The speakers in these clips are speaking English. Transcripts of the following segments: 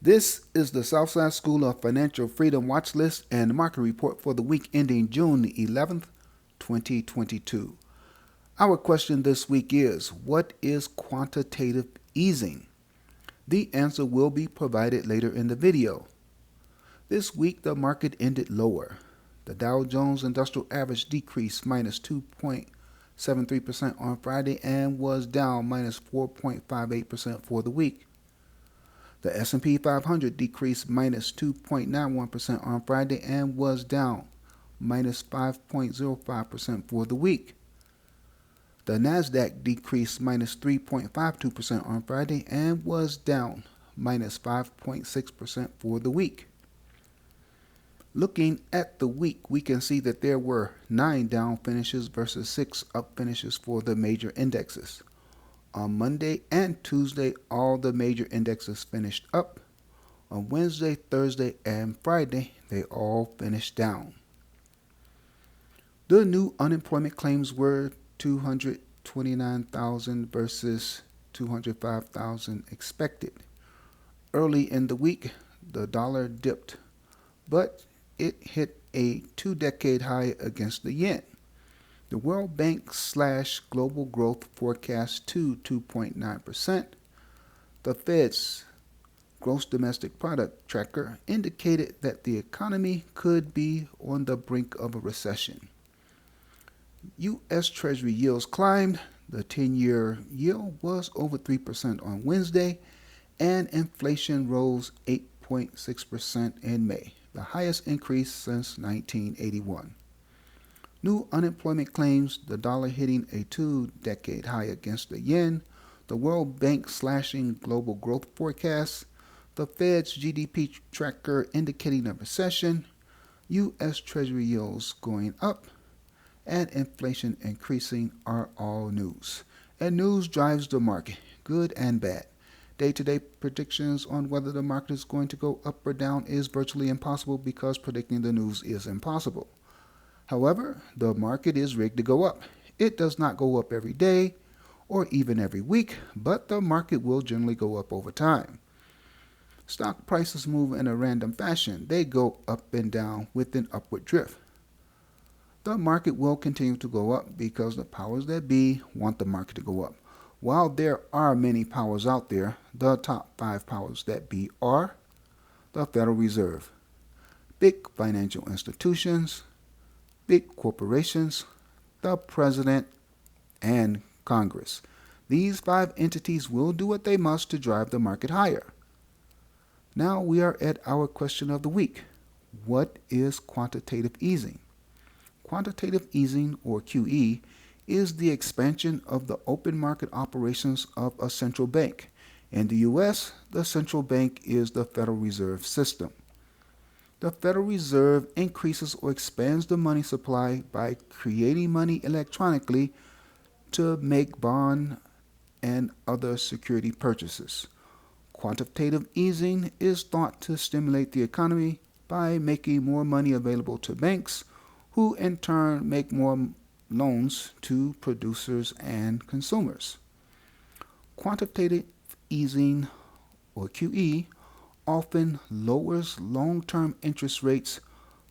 This is the Southside School of Financial Freedom Watchlist and Market Report for the week ending June 11th, 2022. Our question this week is, what is quantitative easing? The answer will be provided later in the video. This week, the market ended lower. The Dow Jones Industrial Average decreased minus 2.73% on Friday and was down minus 4.58% for the week. The S&P 500 decreased minus 2.91% on Friday and was down minus 5.05% for the week. The Nasdaq decreased minus 3.52% on Friday and was down minus 5.6% for the week. Looking at the week, we can see that there were 9 down finishes versus 6 up finishes for the major indexes. On Monday and Tuesday, all the major indexes finished up. On Wednesday, Thursday, and Friday, they all finished down. The new unemployment claims were 229,000 versus 205,000 expected. Early in the week, the dollar dipped, but it hit a 2-decade high against the yen. The World Bank / global growth forecast to 2.9%. The Fed's gross domestic product tracker indicated that the economy could be on the brink of a recession. U.S. Treasury yields climbed. The 10-year yield was over 3% on Wednesday, and inflation rose 8.6% in May, the highest increase since 1981. New unemployment claims, the dollar hitting a 2-decade high against the yen, the World Bank slashing global growth forecasts, the Fed's GDP tracker indicating a recession, U.S. Treasury yields going up, and inflation increasing are all news. And news drives the market, good and bad. Day-to-day predictions on whether the market is going to go up or down is virtually impossible because predicting the news is impossible. However, the market is rigged to go up. It does not go up every day or even every week, but the market will generally go up over time. Stock prices move in a random fashion. They go up and down with an upward drift. The market will continue to go up because the powers that be want the market to go up. While there are many powers out there, the top 5 powers that be are the Federal Reserve, big financial institutions, big corporations, the President, and Congress. These 5 entities will do what they must to drive the market higher. Now we are at our question of the week. What is quantitative easing? Quantitative easing, or QE, is the expansion of the open market operations of a central bank. In the U.S., the central bank is the Federal Reserve System. The Federal Reserve increases or expands the money supply by creating money electronically to make bond and other security purchases. Quantitative easing is thought to stimulate the economy by making more money available to banks, who in turn make more loans to producers and consumers. Quantitative easing, or QE, often lowers long-term interest rates,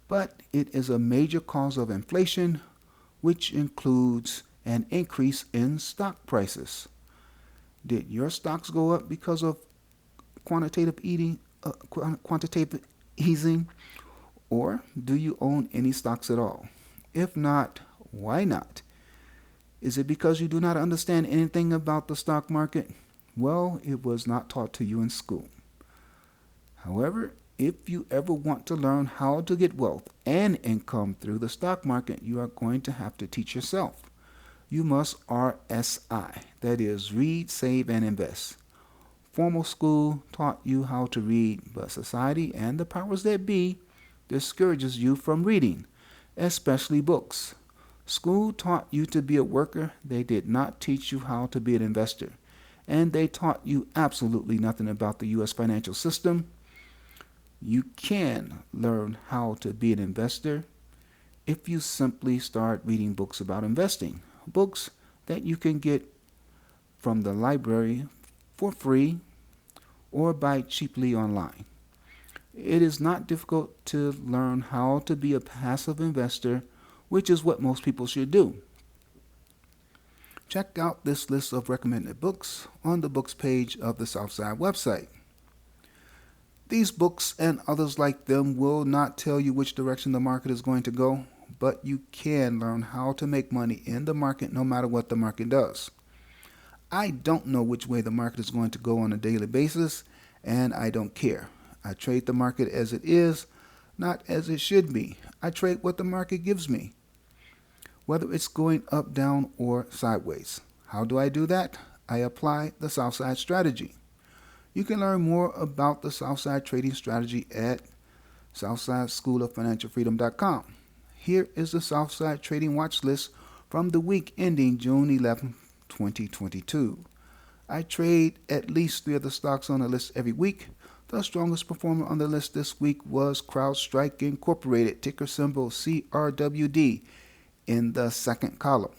but it is a major cause of inflation, which includes an increase in stock prices. Did your stocks go up because of quantitative easing, or do you own any stocks at all? If not, why not? Is it because you do not understand anything about the stock market? Well, it was not taught to you in school. However, if you ever want to learn how to get wealth and income through the stock market, you are going to have to teach yourself. You must RSI, that is, read, save, and invest. Formal school taught you how to read, but society and the powers that be discourages you from reading, especially books. School taught you to be a worker. They did not teach you how to be an investor. And they taught you absolutely nothing about the U.S. financial system. You can learn how to be an investor if you simply start reading books about investing, books that you can get from the library for free or buy cheaply online. It is not difficult to learn how to be a passive investor, which is what most people should do. Check out this list of recommended books on the books page of the Southside website. These books and others like them will not tell you which direction the market is going to go, but you can learn how to make money in the market no matter what the market does. I don't know which way the market is going to go on a daily basis, and I don't care. I trade the market as it is, not as it should be. I trade what the market gives me, whether it's going up, down, or sideways. How do I do that? I apply the Southside strategy. You can learn more about the Southside trading strategy at SouthsideSchoolOfFinancialFreedom.com. Here is the Southside trading watch list from the week ending June 11, 2022. I trade at least 3 of the stocks on the list every week. The strongest performer on the list this week was CrowdStrike Incorporated, ticker symbol CRWD, in the second column.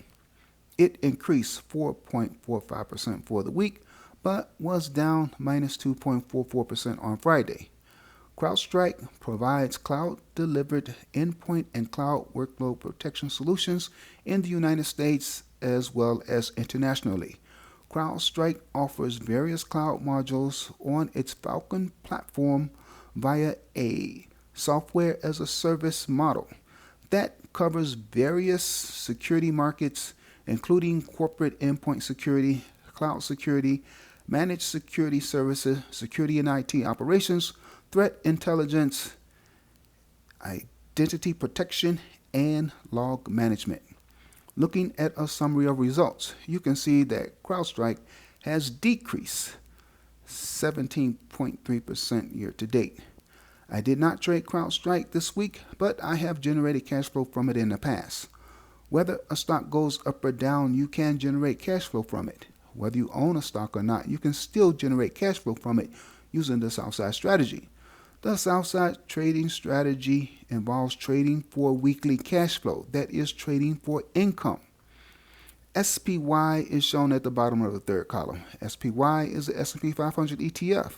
It increased 4.45% for the week, but was down minus 2.44% on Friday. CrowdStrike provides cloud-delivered endpoint and cloud workload protection solutions in the United States as well as internationally. CrowdStrike offers various cloud modules on its Falcon platform via a software-as-a-service model that covers various security markets, including corporate endpoint security, cloud security, managed security services, security and IT operations, threat intelligence, identity protection, and log management. Looking at a summary of results, you can see that CrowdStrike has decreased 17.3% year to date. I did not trade CrowdStrike this week, but I have generated cash flow from it in the past. Whether a stock goes up or down, you can generate cash flow from it. Whether you own a stock or not, you can still generate cash flow from it using the Southside strategy. The Southside trading strategy involves trading for weekly cash flow, that is, trading for income. SPY is shown at the bottom of the third column. SPY is the S&P 500 ETF.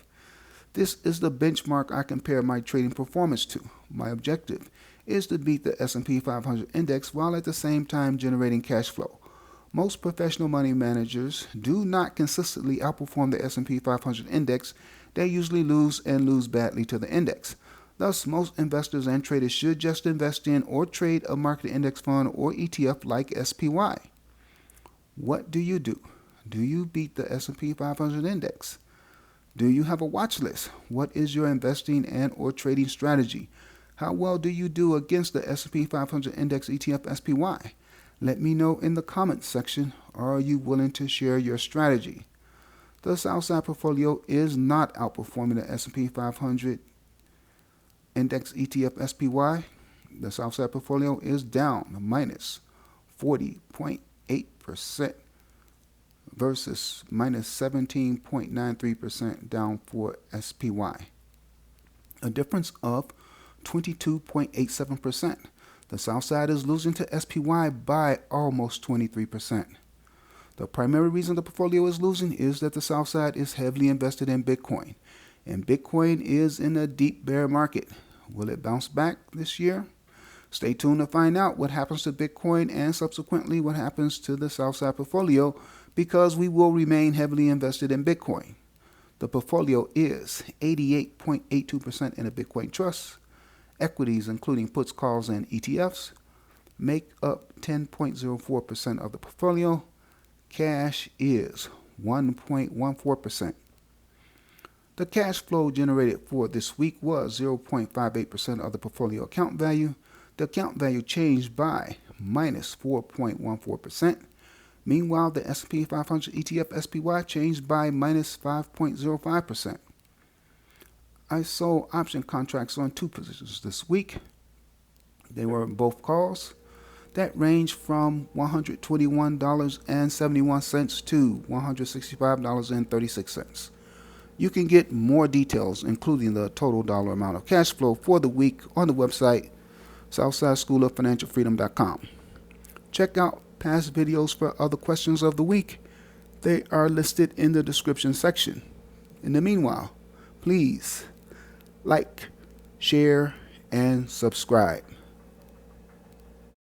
This is the benchmark I compare my trading performance to. My objective is to beat the S&P 500 index while at the same time generating cash flow. Most professional money managers do not consistently outperform the S&P 500 index. They usually lose and lose badly to the index. Thus, most investors and traders should just invest in or trade a market index fund or ETF like SPY. What do? Do you beat the S&P 500 index? Do you have a watch list? What is your investing and or trading strategy? How well do you do against the S&P 500 index ETF SPY? Let me know in the comments section. Are you willing to share your strategy? The Southside portfolio is not outperforming the S&P 500 Index ETF SPY. The Southside portfolio is down minus 40.8% versus minus 17.93% down for SPY. A difference of 22.87%. The Southside is losing to SPY by almost 23%. The primary reason the portfolio is losing is that the Southside is heavily invested in Bitcoin, and Bitcoin is in a deep bear market. Will it bounce back this year? Stay tuned to find out what happens to Bitcoin and subsequently what happens to the Southside portfolio, because we will remain heavily invested in Bitcoin. The portfolio is 88.82% in a Bitcoin trust. Equities, including puts, calls, and ETFs, make up 10.04% of the portfolio. Cash is 1.14%. The cash flow generated for this week was 0.58% of the portfolio account value. The account value changed by minus 4.14%. Meanwhile, the S&P 500 ETF SPY changed by minus 5.05%. I sold option contracts on 2 positions this week. They were both calls that range from $121.71 to $165.36. You can get more details, including the total dollar amount of cash flow for the week, on the website SouthsideSchoolOfFinancialFreedom.com. Check out past videos for other questions of the week. They are listed in the description section. In the meanwhile, Please like, share, and subscribe.